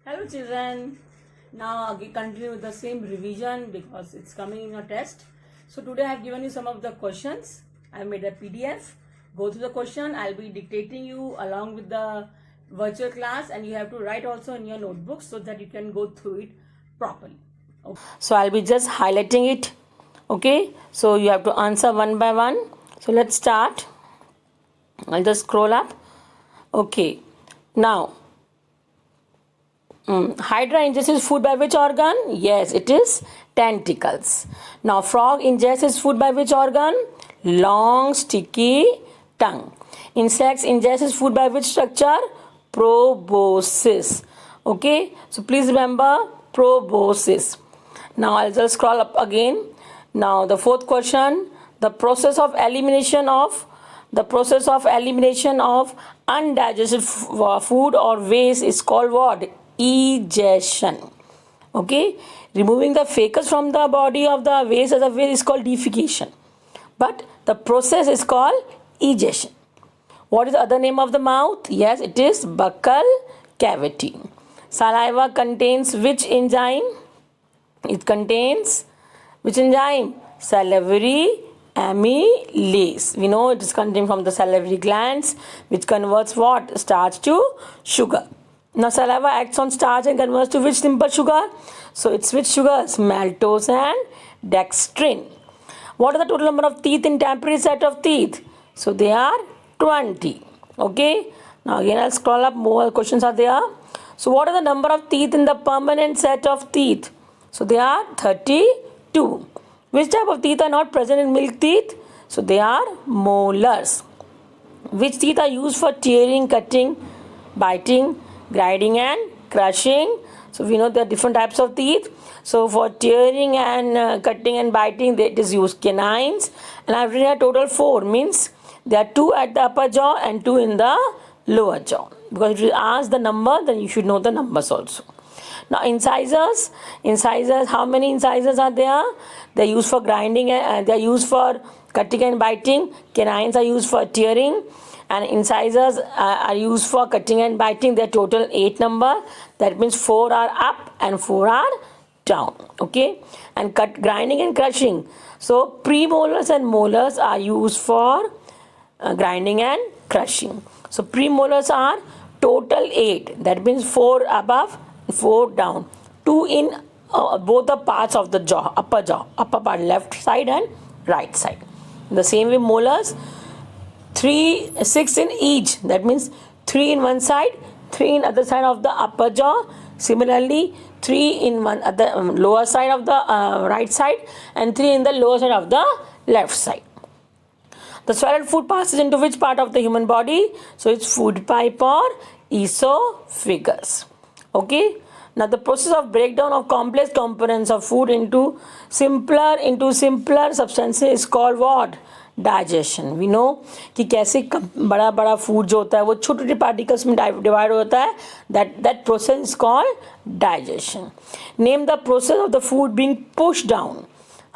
Hello children. Now we continue with the same revision because it's coming in your test. So today I have given you some of the questions. I have made a PDF. Go through the question. I'll be dictating you along with the virtual class, and you have to write also in your notebook so that you can go through it properly. Okay. So I'll be just highlighting it. Okay. So you have to answer one by one. So let's start. I'll just scroll up. Okay. Now Hydra ingests food by which organ? Yes, it is tentacles. Now, frog ingests food by which organ? Long, sticky tongue. Insects ingests food by which structure? Proboscis. Okay, so please remember proboscis. Now, I'll just scroll up again. Now, the fourth question: the process of elimination of undigested food or waste is called what? Egestion. Okay, removing the fecus from the body of the waste as a waste is called defecation, but the process is called egestion. What is the other name of the mouth? Yes, it is buccal cavity. Saliva contains which enzyme? It contains which enzyme? Salivary amylase. We know it is contained from the salivary glands, which converts what? Starch to sugar. Now saliva acts on starch and converts to which simple sugar? So it's which sugars? Maltose and dextrin. What are the total number of teeth in temporary set of teeth? So they are 20. Okay. Now again I'll scroll up, more questions are there. So what are the number of teeth in the permanent set of teeth? So they are 32. Which type of teeth are not present in milk teeth? So they are molars. Which teeth are used for tearing, cutting, biting, grinding and crushing? So we know there are different types of teeth. So for tearing and cutting and biting, it is used canines. And I've written a total 4, means there are 2 at the upper jaw and 2 in the lower jaw. Because if you ask the number, then you should know the numbers also. Now incisors, how many incisors are there? They are used for grinding and they are used for cutting and biting. Canines are used for tearing, and incisors are used for cutting and biting. They are total 8 number. That means 4 are up and 4 are down. Okay, and grinding and crushing. So premolars and molars are used for grinding and crushing. So premolars are total 8. That means 4 above, 4 down. 2 in both the parts of the jaw, upper part, left side and right side. In the same way, molars, 6 in each. That means 3 in one side, 3 in other side of the upper jaw. Similarly, 3 in one other lower side of the right side, and 3 in the lower side of the left side. The swallowed food passes into which part of the human body? So it's food pipe or esophagus. Okay. Now the process of breakdown of complex components of food into simpler substances is called what? Digestion. We know कि कैसे बड़ा बड़ा food जो होता है वो छोटे छोटे particles में divide होता है. That process is called digestion. Name the process of the food being pushed down.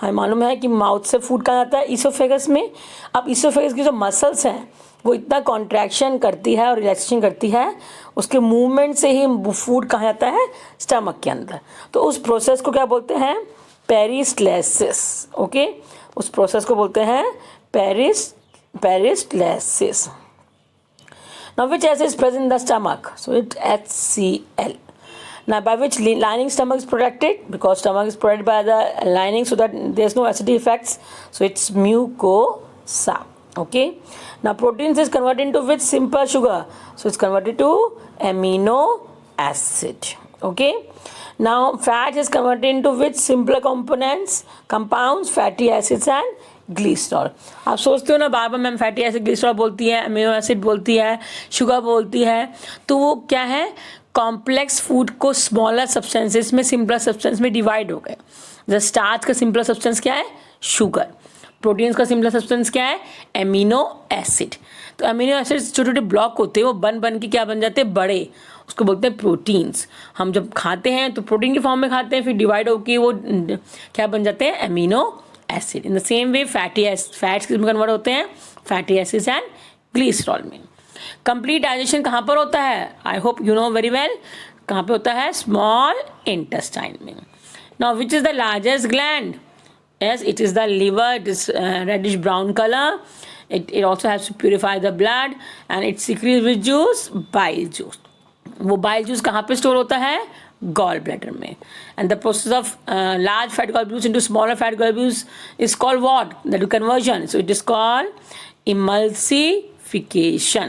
हमें मालूम है कि माउथ से फूड कहाँ जाता है? इसोफेगस में. अब इसोफेगस की जो मसल्स हैं वो इतना कॉन्ट्रैक्शन करती है और रिलैक्सेशन करती है, उसके मूवमेंट से ही फूड कहाँ जाता है? स्टमक के अंदर. तो उस प्रोसेस को क्या बोलते हैं? पेरिस्टलेसिस. ओके, उस प्रोसेस को बोलते हैं पेरिस्टलेसिस. Now which acid is present in the stomach? So it's HCl. Now by which lining stomach is protected? Because stomach is protected by the lining so that there's no acidity effects. So it's mucosa. Okay. Now proteins is converted into which simple sugar? So it's converted to amino acid. Okay. Now fat is converted into which simpler components? Compounds, fatty acids and glycerol. आप सोचते हो ना बार बार ma'am fatty acid glycerol बोलती है, amino acid बोलती है, sugar बोलती है, तो वो क्या है? कॉम्प्लेक्स फूड को स्मॉलर सब्सटेंसेस में सिंपलर सब्सटेंस में डिवाइड हो गए. जैसे स्टार्च का सिंपलर सब्सटेंस क्या है? शुगर. प्रोटीन्स का सिंपलर सब्सटेंस क्या है? Amino acid. तो एमिनो एसिड छोटे छोटे ब्लॉक होते हैं, वो बन के क्या बन जाते हैं? बड़े. उसको बोलते हैं प्रोटीन्स. हम जब खाते हैं तो प्रोटीन की फॉर्म में खाते हैं, फिर डिवाइड होकर वो क्या बन जाते हैं? Amino acid. In the same way fats किस में कन्वर्ट होते हैं? फैटी एसिड्स एंड ग्लिसरॉल में. कंप्लीट डाइजेशन कहाँ पर होता है? I hope you know very well. कहाँ पे होता है? स्मॉल इंटेस्टाइन में. Now which is the largest gland? Yes, it is the liver. It is reddish brown color. It also has to purify the blood, and it secretes which juice? Bile juice. वो bile juice कहाँ पे store होता है? Gall bladder में. And the process of large fat globules into smaller fat globules is called what? That is conversion. So it is called emulsification.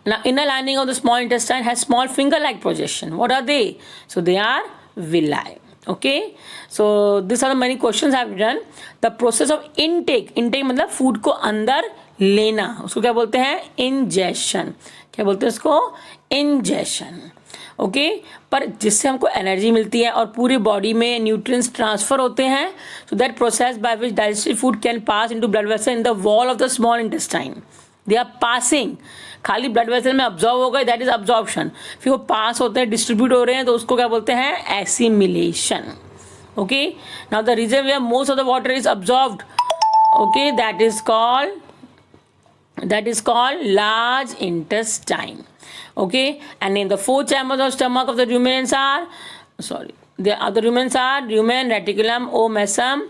Now, inner lining of the small intestine has small finger-like projection. What are they? So they are villi. Okay, so these are the many questions I have done. The process of intake मतलब food को अंदर लेना, उसको क्या बोलते हैं? Ingestion. क्या बोलते हैं उसको? इंजेशन. ओके, पर जिससे हमको एनर्जी मिलती है और पूरी बॉडी में न्यूट्रिएंट्स ट्रांसफर होते हैं. So that process by which digestive food can pass into blood vessel in the wall of the small intestine. They are passing. खाली ब्लड वेसल में अब्जॉर्व हो गए, दैट इज अब्जॉर्प्शन. फिर वो पास होते हैं, डिस्ट्रीब्यूट हो रहे हैं, तो उसको क्या बोलते हैं? Assimilation. Okay, now the region where most of the water is absorbed, okay, that is called large intestine. Okay, and in the four chambers of stomach of the ruminants are, the other ruminants are rumen, reticulum, oomesum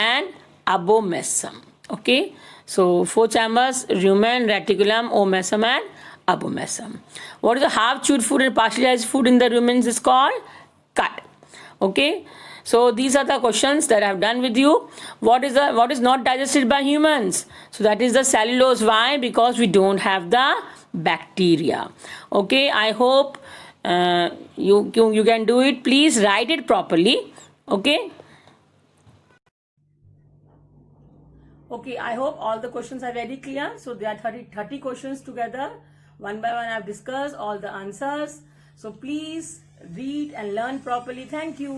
and abomesum. Okay, so four chambers: rumen, reticulum, oomesum and abomesum. What is the half chewed food and partially digested food in the ruminants is called cud. Okay, so these are the questions that I have done with you. What is not digested by humans? So that is the cellulose. Why? Because we don't have the bacteria. Okay, I hope you can do it. Please write it properly. Okay, I hope all the questions are very clear. So there are 30 questions together. One by one I have discussed all the answers. So please read and learn properly. Thank you.